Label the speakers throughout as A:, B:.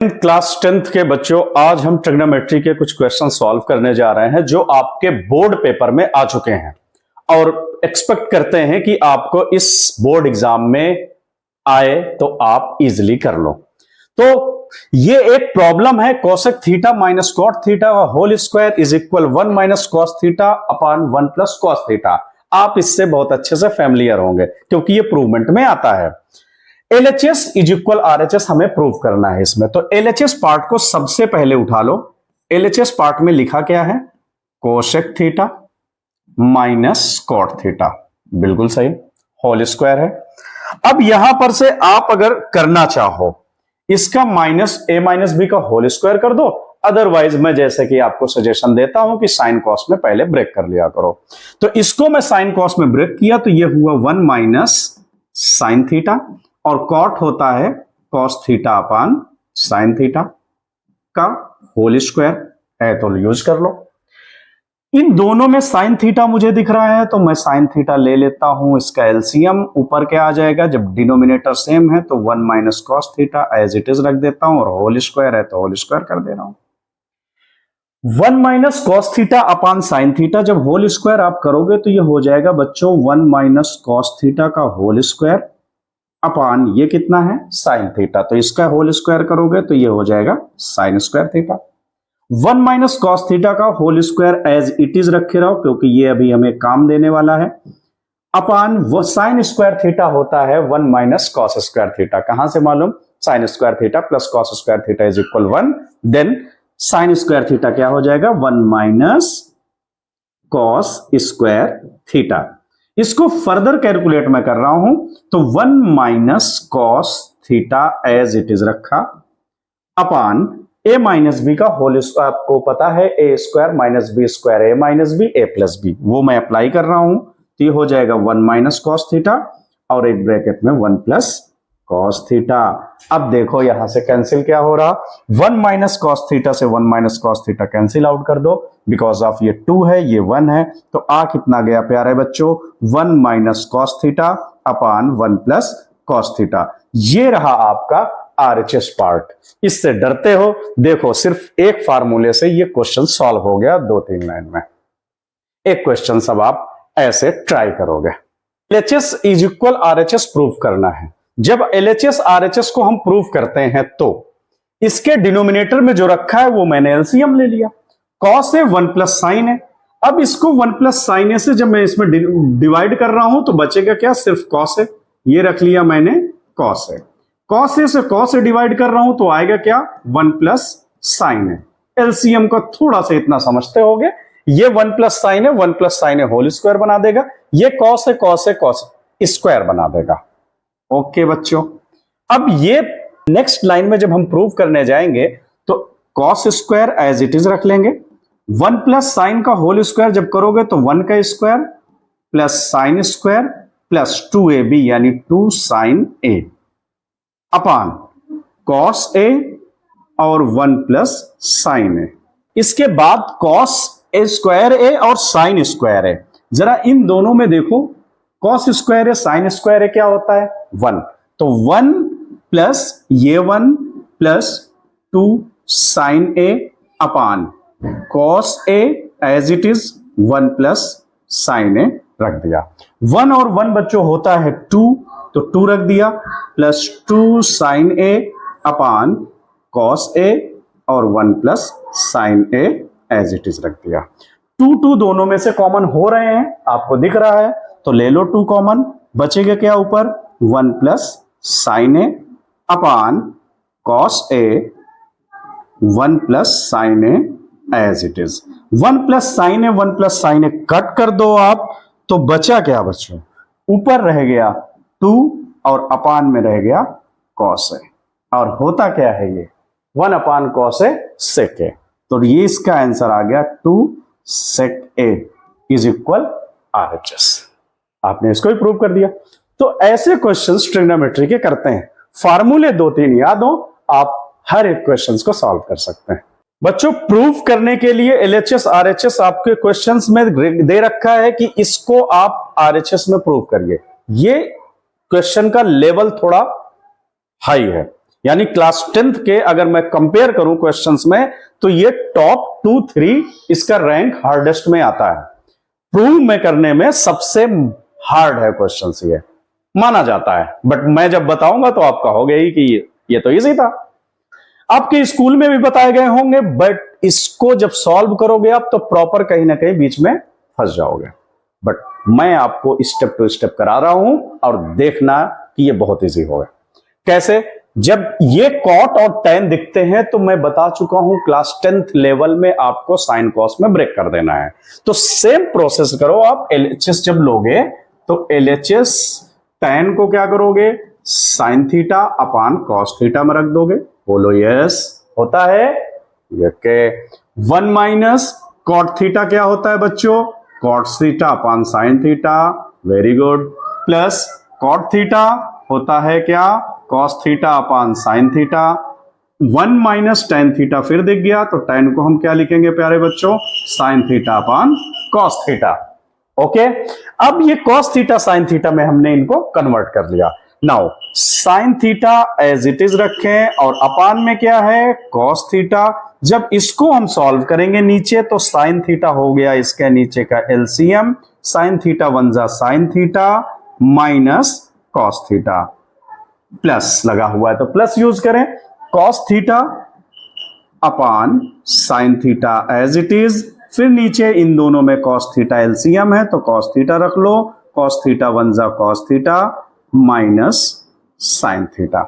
A: Class 10th के बच्चों, आज हम ट्रिग्नोमेट्री के कुछ क्वेश्चन सॉल्व करने जा रहे हैं जो आपके बोर्ड पेपर में आ चुके हैं और एक्सपेक्ट करते हैं कि आपको इस बोर्ड एग्जाम में आए तो आप इजीली कर लो। तो ये एक प्रॉब्लम है, cosec theta minus cot theta whole square is equal 1 minus cos theta upon 1 plus cos theta. आप इससे बहुत अच्छे से फैमिलियर होंगे क्योंकि ये प्रूवमेंट में आता है। LHS इज इक्वल RHS हमें प्रूव करना है इसमें, तो LHS पार्ट को सबसे पहले उठा लो। LHS पार्ट में लिखा क्या है? Cosec theta minus cot theta, बिल्कुल सही, होल स्क्वायर है। अब यहां पर से आप अगर करना चाहो इसका माइनस a माइनस बी का होल स्क्वायर कर दो, अदरवाइज मैं जैसे कि आपको सजेशन देता हूं कि साइन कॉस में पहले ब्रेक कर लिया करो। तो इसको मैं साइन कॉस में ब्रेक किया तो ये हुआ 1 माइनस साइन थीटा और कॉट होता है cos theta upon sine theta का होल स्क्वायर है, तो यूज कर लो। इन दोनों में साइन थीटा मुझे दिख रहा है तो मैं साइन थीटा ले लेता हूं, इसका एलसीएम ऊपर क्या आ जाएगा, जब डिनोमिनेटर सेम है तो 1 minus cos theta as it is रख देता हूं और होल स्क्वायर है तो होल स्क्वायर कर दे रहा हूं। 1 minus cos theta upon sine theta, जब होल स्क्वायर आप करोगे तो ये हो जाएगा बच्चों 1 माइनस कॉस थीटा का होल स्क्वायर अपान ये कितना है साइन थीटा, तो इसका होल स्क्वायर करोगे तो ये हो जाएगा sine square theta. 1 minus cos theta का whole square as it is रखे रहो क्योंकि ये अभी हमें काम देने वाला है, अपान वो साइन स्क्वायर थीटा होता है 1 माइनस कॉस स्क्वायर थीटा। कहां से मालूम? Sine square theta plus cos square theta is equal 1, then sine square theta क्या हो जाएगा 1 माइनस कॉस स्क्वायर थीटा। इसको फर्दर कैलकुलेट मैं कर रहा हूं तो 1 minus cos theta as it is रखा अपान a माइनस बी का होल, आपको पता है a square minus b square a minus b a plus b, वो मैं अप्लाई कर रहा हूं तो ये हो जाएगा 1 माइनस कॉस थीटा और एक ब्रैकेट में 1 प्लस कॉस थीटा। अब देखो यहां से कैंसिल क्या हो रहा, 1 माइनस कॉस थीटा से 1 minus cos theta cancel out कर दो, बिकॉज ऑफ ये 2 है ये 1 है, तो आ कितना गया प्यारे बच्चों 1 माइनस कॉस थीटा अपान 1 प्लस कॉस थीटा। ये रहा आपका RHS पार्ट। इससे डरते हो? देखो सिर्फ एक फार्मूले से ये क्वेश्चन सॉल्व हो गया 2-3 लाइन में। एक क्वेश्चन सब आप ऐसे ट्राई करोगे। LHS is equal RHS prove करना है। जब LHS RHS को हम प्रूव करते हैं तो इसके डिनोमिनेटर में जो रखा है वो मैंने एलसीएम ले लिया, कॉस है 1 प्लस साइन है। अब इसको 1 प्लस साइन है से जब मैं इसमें डिवाइड कर रहा हूं तो बचेगा क्या, सिर्फ कॉस है, ये रख लिया मैंने कॉस है। कॉस है से कॉस से डिवाइड कर रहा हूं तो आएगा क्या 1 प्लस साइन है। एलसीएम का थोड़ा सा इतना समझते होगे, ये 1 प्लस साइन है 1 प्लस साइन है होल स्क्वायर बना देगा, ये कॉस है कॉस है कॉस स्क्वायर बना देगा। ओके बच्चों, अब ये नेक्स्ट लाइन में जब हम प्रूव करने जाएंगे तो cos square as it is रख लेंगे, 1 प्लस साइन का होल स्क्वायर जब करोगे तो 1 का square plus sine square plus 2ab यानी 2 sine a upon cos a और 1 प्लस साइन a। इसके बाद कॉस a स्क्वायर a और साइन स्क्वायर a, जरा इन दोनों में देखो, कॉस स्क्वायर है साइन स्क्वायर है क्या होता है 1, तो 1 प्लस ये 1 plus 2 sine a upon cos a as it is 1 plus sine a रख दिया। 1 और 1 बच्चों होता है 2, तो 2 रख दिया plus 2 sine a upon cos a और 1 plus sine a as it is रख दिया। 2 दोनों में से कॉमन हो रहे हैं, आपको दिख रहा है, तो ले लो 2 कॉमन, बचेगा क्या ऊपर 1 plus sine a upon cos a 1 plus sine a as it is. 1 plus sine a 1 plus sine a cut कर दो आप, तो बचा क्या बच्चों, ऊपर रह गया 2 और अपान में रह गया कॉस ए, और होता क्या है ये 1 अपान कॉस ए सेक ए, तो ये इसका आंसर आ गया 2 सेक ए इज इक्वल RHS। आपने इसको ही प्रूव कर दिया। तो ऐसे क्वेश्चंस ट्रिग्नोमेट्री के करते हैं, फार्मूले 2-3 याद हो, आप हर एक क्वेश्चंस को सॉल्व कर सकते हैं। बच्चों प्रूव करने के लिए LHS RHS आपके क्वेश्चंस में दे रखा है कि इसको आप RHS में प्रूव करिए। ये क्वेश्चन का लेवल थोड़ा हाई है, यानी क्लास 10th के अगर मैं कंपेयर करूं क्वेश्चंस में, तो ये टॉप 2-3 इसका रैंक हार्डेस्ट में आता है। प्रूव में करने में सबसे हार्ड है क्वेश्चंस, ये माना जाता है। बट मैं जब बताऊंगा तो आप कहोगे ही कि ये तो इजी था, आपके स्कूल में भी बताए गए होंगे, बट इसको जब सॉल्व करोगे आप तो प्रॉपर कहीं ना कहीं बीच में फंस जाओगे। बट मैं आपको स्टेप टू स्टेप करा रहा हूं और देखना कि ये बहुत इजी होगा। कैसे? जब ये कॉट और tan दिखते हैं तो मैं बता चुका हूं क्लास 10th लेवल में आपको साइन कॉस में ब्रेक कर देना है। तो सेम प्रोसेस करो आप। LHS जब लोगे तो LHS tan को क्या करोगे? Sine theta upon cos theta में रख दोगे। बोलो यस। होता है ये 1 माइनस कॉट थीटा क्या होता है बच्चों? Cot theta upon sine theta. Very good. Plus cot theta होता है क्या? Cos theta upon sine theta. 1 minus tan theta फिर दिख गया, तो tan को हम क्या लिखेंगे प्यारे बच्चों? Sine theta upon cos theta. Okay, अब ये कॉस थीटा साइन थीटा में हमने इनको कन्वर्ट कर लिया। Now sine theta as it is रखें और अपान में क्या है? Cos theta. जब इसको हम सॉल्व करेंगे नीचे, तो साइन थीटा हो गया इसके नीचे का एलसीएम। साइन थीटा 1 जा sine theta minus cos theta, plus लगा हुआ है तो प्लस यूज करें। Cos theta upon sine theta as it is, फिर नीचे इन दोनों में कॉस थीटा एलसीएम है तो कॉस थीटा रख लो। कॉस थीटा 1 जा cos theta minus sine theta.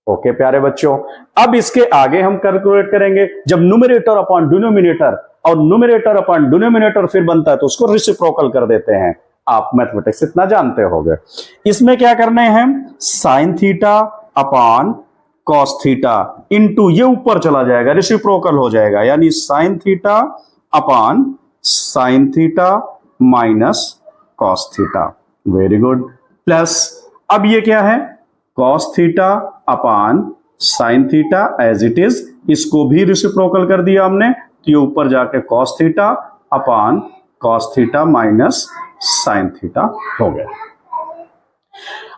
A: Okay प्यारे बच्चों, अब इसके आगे हम कैलकुलेट करेंगे। जब न्यूमरेटर अपॉन डिनोमिनेटर और न्यूमरेटर अपॉन डिनोमिनेटर फिर बनता है तो उसको रेसिप्रोकल कर देते हैं। आप मैथमेटिक्स इतना जानते होंगे। इसमें क्या करने हैं? Sine theta upon cos theta into, ये ऊपर चला जाएगा, रेसिप्रोकल हो जाएगा, यानी sine theta upon sine theta minus cos theta. Very good. Plus अब ये क्या है? Cos theta upon sine theta as it is, इसको भी रेसिप्रोकल कर दिया हमने, तो ये ऊपर जाके कॉस थीटा अपान cos theta minus sine theta हो गया।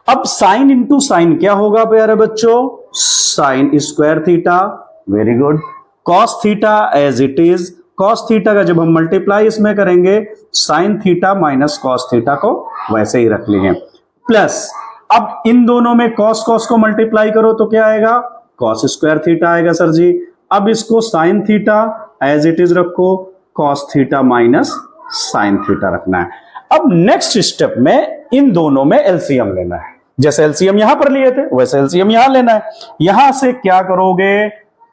A: अब साइन इंटू साइन क्या होगा प्यारे बच्चों? Sine square theta. Very good. Cos theta as it is, cos theta का जब हम मल्टीप्लाई इसमें करेंगे, sine theta minus cos theta को वैसे ही रख लिए। प्लस अब इन दोनों में कॉस कॉस को मल्टीप्लाई करो तो क्या आएगा? कॉस स्क्वायर थीटा आएगा सर जी। अब इसको sine theta as it is रखो, cos theta minus sine theta रखना है। अब नेक्स्ट स्टेप में इन दोनों में एलसीएम लेना है। जैसे एलसीएम यहां पर लिए थे वैसे एलसीएम यहां लेना है। यहां से क्या करोगे?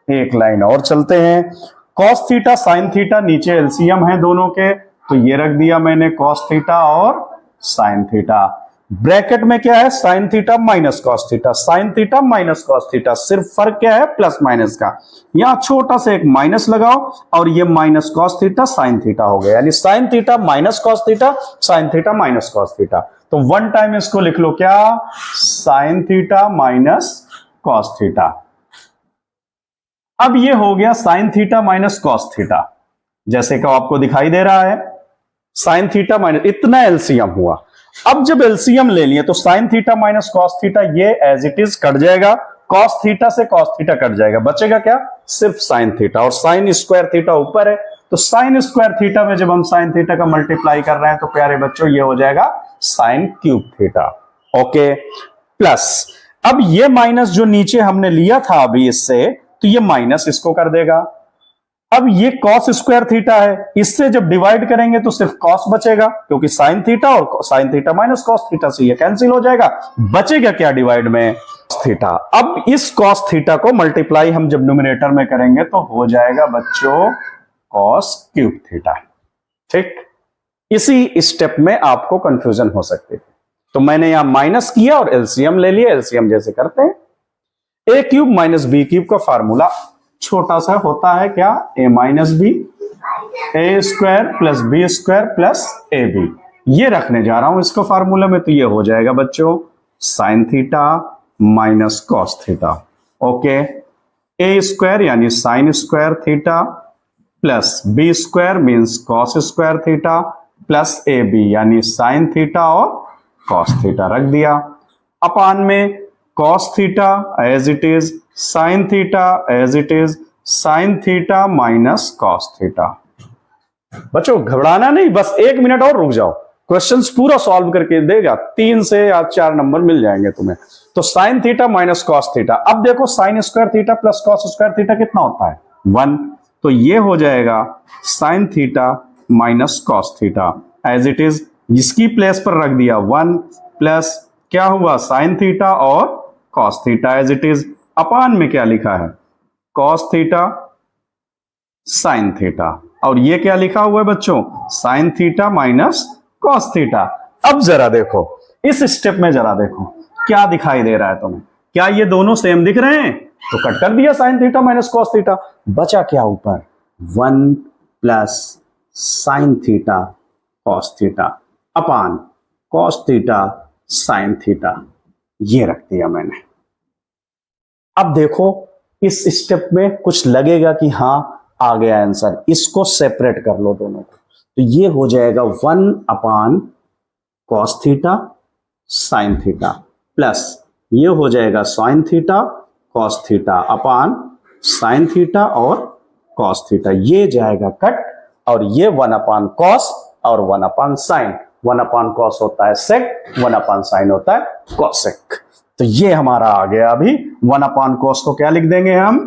A: एक लाइन और चलते हैं। कॉस थीटा साइन थीटा नीचे एलसीएम है दोनों के, तो ये रख दिया मैंने कॉस थीटा और साइन थीटा। ब्रैकेट में क्या है? Sign theta minus cos theta, sign theta minus cos theta. सिर्फ फर्क क्या है? प्लस माइनस का। यहां छोटा सा एक माइनस लगाओ और ये minus cos theta sine theta हो गया, यानी sine theta minus cos theta, sign theta minus cos theta. तो 1 टाइम इसको लिख लो क्या? Sign theta minus cos theta. अब ये हो गया sign theta minus cos theta, जैसे कि आपको दिखाई दे रहा है। साइन थीटा माइनस, इतना एलसीएम हुआ। अब जब एलसीएम ले लिए तो sine theta minus cos theta ये एज इट इज कट जाएगा, कॉस थीटा से कॉस थीटा कट जाएगा, बचेगा क्या? सिर्फ साइन थीटा, और साइन स्क्वायर थीटा ऊपर है, तो साइन स्क्वायर थीटा में जब हम साइन थीटा का मल्टीप्लाई कर रहे हैं तो प्यारे बच्चों ये हो जाएगा sine cube theta. Okay, plus अब ये माइनस जो नीचे हमने लिया था अभी इससे, तो ये माइनस इसको कर देगा। अब ये कॉस स्क्वायर थीटा है, इससे जब डिवाइड करेंगे तो सिर्फ कॉस बचेगा, क्योंकि साइन थीटा और sign theta minus cos theta से ये कैंसिल हो जाएगा। बचेगा क्या डिवाइड में? थीटा। अब इस कॉस थीटा को मल्टीप्लाई हम जब न्यूमरेटर में करेंगे तो हो जाएगा बच्चों कॉस क्यूब थीटा। ठीक, इसी स्टेप में आपको कंफ्यूजन हो सकती है, तो मैंने यहां माइनस किया और एलसीएम ले लिया। एलसीएम जैसे करते हैं, a cube minus b cube का फार्मूला छोटा सा होता है क्या? A minus b, a square plus b square plus a b, ये रखने जा रहा हूं इसको फार्मूला में, तो ये हो जाएगा बच्चों sine theta minus cos theta. Okay, a square यानी sine square theta plus b square means cos square theta plus a b यानी साइन थीटा और कॉस थीटा रख दिया। अपान में cos theta as it is, sine theta as it is, sine theta minus cos theta. बच्चों घबराना नहीं, बस 1 मिनट और रुक जाओ, क्वेश्चंस पूरा सॉल्व करके देगा, 3 से या 4 नंबर मिल जाएंगे तुम्हें। तो sine theta minus cos theta, अब देखो sine square theta plus cos square theta कितना होता है 1, तो ये हो जाएगा sine theta minus cos theta as it is, जिसकी प्लेस पर रख दिया 1 प्लस क्या हुआ साइन थीटा और cos theta as it is, अपान में क्या लिखा है कॉस थीटा साइन थीटा, और ये क्या लिखा हुआ है बच्चों sine theta minus cos theta. अब जरा देखो इस स्टेप में, जरा देखो क्या दिखाई दे रहा है तुम्हें, क्या ये दोनों सेम दिख रहे हैं, तो कट कर दिया sign theta minus cos theta, बचा क्या ऊपर 1 plus sine theta cos theta अपान कॉस थीटा साइन थीटा, ये रख दिया मैंने। अब देखो इस स्टेप में कुछ लगेगा कि हां आ गया आंसर, इसको सेपरेट कर लो दोनों को, तो ये हो जाएगा 1 अपान cos theta sine theta plus ये हो जाएगा sine theta cos theta upon sine theta और कॉस थीटा, ये जाएगा कट, और ये 1 अपान कॉस और 1 अपान साइन, 1 अपान कॉस होता है सेक, 1 अपान साइन होता है कॉसेक, तो ये हमारा आ गया। अभी 1 अपान कॉस को क्या लिख देंगे हम,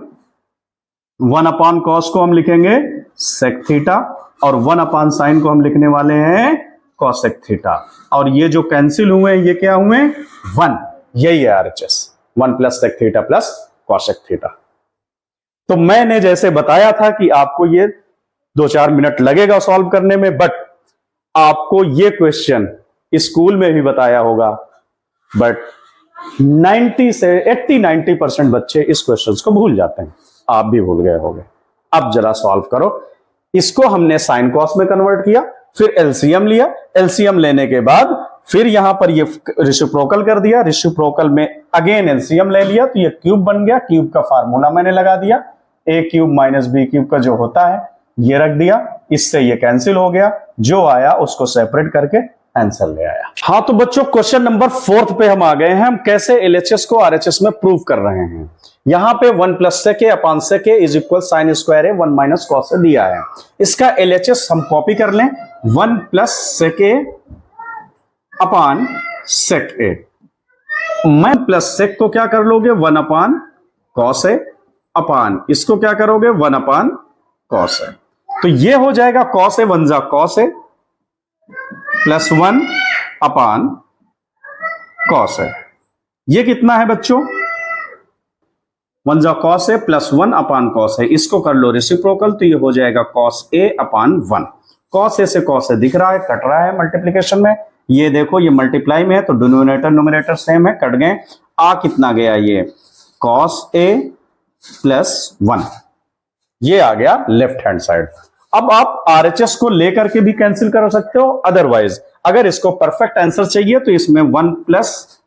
A: 1 अपान कॉस को हम लिखेंगे सेक थीटा, और 1 अपान साइन को हम लिखने वाले हैं कॉसेक थीटा, और ये जो कैंसिल हुए ये क्या हुए 1, यही है RHS 1 plus sec theta plus cosec theta. तो मैंने जैसे बताया था कि आपको ये 2-4 मिनट लगेगा सॉल्व करने में, बट आपको ये क्वेश्चन स्कूल में भी बताया होगा, बट 90 से 80-90% बच्चे इस क्वेश्चन को भूल जाते हैं, आप भी भूल गए होंगे। अब जरा सॉल्व करो, इसको हमने साइन कॉस में कन्वर्ट किया, फिर एलसीएम लिया, एलसीएम लेने के बाद फिर यहां पर ये रेसिप्रोकल कर दिया, रेसिप्रोकल में अगेन एलसीएम ले लिया, तो ये क्यूब बन गया, क्यूब का फार्मूला मैंने लगा दिया, ए क्यूब माइनस बी क्यूब का जो होता है ये रख दिया, इससे ये कैंसिल हो गया, जो आया उसको सेपरेट करके आंसर ले आया। हाँ तो बच्चों क्वेश्चन नंबर 4 पे हम आ गए हैं, हम कैसे एलएचएस को आरएचएस में प्रूव कर रहे हैं। यहां पे 1 plus sec upon sec is equal sine square है 1 माइनस कॉस से दिया है, इसका एलएचएस हम कॉपी कर लें, 1 प्लस सेक अपान सेक ए, मैं प्लस सेक को क्या कर लोगे 1 अपान कॉस ए अपान इसको क्या करोगे 1 अपान कॉस ए, तो ये हो जाएगा कॉस ए 1 जा cos A plus 1 upon cos ए, ये कितना है बच्चों 1 जा cos A plus 1 upon cos ए, इसको कर लो रेसिप्रोकल, तो ये हो जाएगा cos A upon 1, cos A से कॉस ए दिख रहा है, कट रहा है मल्टीप्लीकेशन में, ये देखो ये मल्टीप्लाई में है तो डिनोमिनेटर न्यूमरेटर सेम है, कट गए, आ कितना गया ये कॉस ए प्लस 1, ये आ गया लेफ्ट हैंड साइड। अब आप आरएचएस को लेकर के भी कैंसिल कर सकते हो, अदरवाइज अगर इसको परफेक्ट आंसर चाहिए तो इसमें 1 प्लस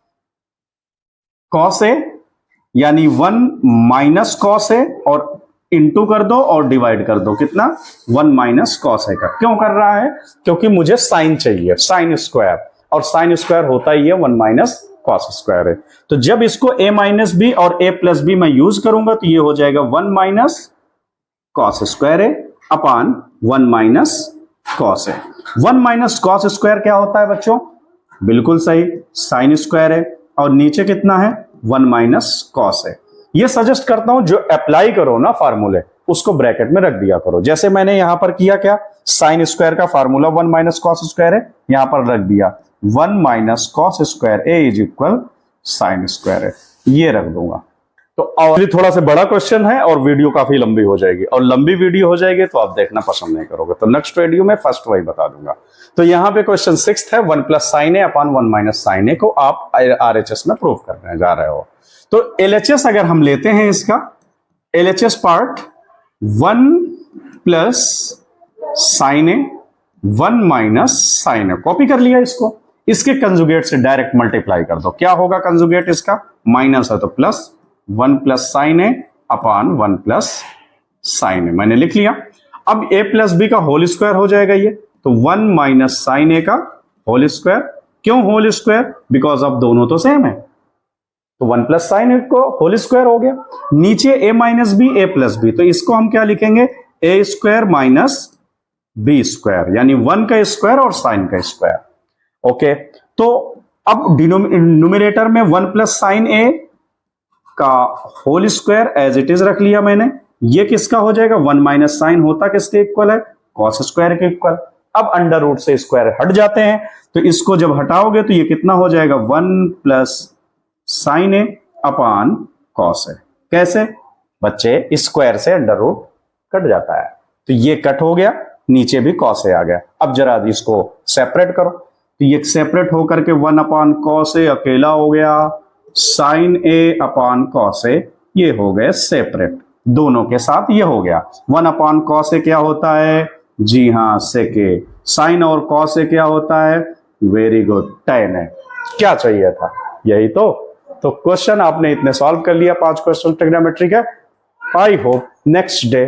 A: कॉस ए यानी 1 माइनस कॉस ए और इंटू कर दो और डिवाइड कर दो, कितना 1 माइनस कॉस ए का, क्यों कर रहा है क्योंकि मुझे साइन चाहिए, साइन स्क्वायर, और साइन स्क्वायर होता ही है 1 माइनस कॉस स्क्वायर है, तो जब इसको a माइनस बी और a प्लस बी मैं यूज करूंगा तो ये हो जाएगा 1 माइनस कॉस स्क्वायर है अपान 1 माइनस कॉस है। 1 माइनस कॉस स्क्वायर क्या होता है बच्चों, बिल्कुल सही साइन स्क्वायर है, और नीचे कितना है 1 माइनस कॉस है। ये सजेस्ट करता हूं जो अप्लाई करो ना फार्मूले उसको ब्रैकेट में रख दिया करो, जैसे मैंने यहां पर किया, क्या साइन स्क्वायर का फार्मूला 1 माइनस कॉस स्क्वायर है, यहां पर रख दिया 1 minus cos square A is equal sine square है, ये रख दूंगा। तो और थोड़ा सा बड़ा क्वेश्चन है और वीडियो काफी लंबी हो जाएगी, और लंबी वीडियो हो जाएगी तो आप देखना पसंद नहीं करोगे, तो नेक्स्ट वीडियो में फर्स्ट वही बता दूंगा। तो यहां पे क्वेश्चन 6 है, 1 plus sine a upon 1 minus sign ए को आप आरएचएस में प्रूव करने जा रहे हो। तो एलएचएस अगर हम लेते हैं, इसका LHS part 1 plus sine a 1 minus sign A, copy कर लिया इसको, इसके कंजुगेट से डायरेक्ट मल्टीप्लाई कर दो, क्या होगा कंजुगेट इसका, माइनस है तो plus 1 plus sine a upon 1 plus sine ए, मैंने लिख लिया। अब a प्लस बी का होल स्क्वायर हो जाएगा ये, तो 1 माइनस साइन ए का होल स्क्वायर, क्यों होल स्क्वायर, बिकॉज अब दोनों तो सेम है, तो 1 प्लस साइन ए को होल स्क्वायर हो गया। नीचे ए minus b a plus B, तो इसको हम क्या लिखेंगे, ए स्क्वायर माइनस बी स्क्वायर, यानी 1 का स्क्वायर और साइन का स्क्वायर। ओके, तो अब न्यूमरेटर में 1 प्लस साइन ए का whole square as it is रख लिया मैंने। ये किसका हो जाएगा, 1 माइनस साइन होता किसके इक्वल है, कॉस स्क्वायर के इक्वल। अब अंडर रूट से स्क्वायर हट जाते हैं, तो इसको जब हटाओगे तो ये कितना हो जाएगा, 1 plus sine a upon cos ए। कैसे बच्चे, स्क्वायर से अंडर रूट कट जाता है, तो ये कट हो गया, नीचे भी कॉस ए आ गया। अब जरा इसको सेपरेट करो, तो ये सेपरेट होकर के 1 अपान कॉस ए अकेला हो गया, साइन ए अपान कॉस ए ये हो गए सेपरेट, दोनों के साथ ये हो गया। 1 अपान कॉस ए क्या होता है, जी हाँ सेक ए। साइन और कॉस ए क्या होता है, वेरी गुड, tan है। क्या चाहिए था, यही तो क्वेश्चन आपने इतने सॉल्व कर लिया, 5 क्वेश्चन ट्रिग्नोमेट्री के। I hope next day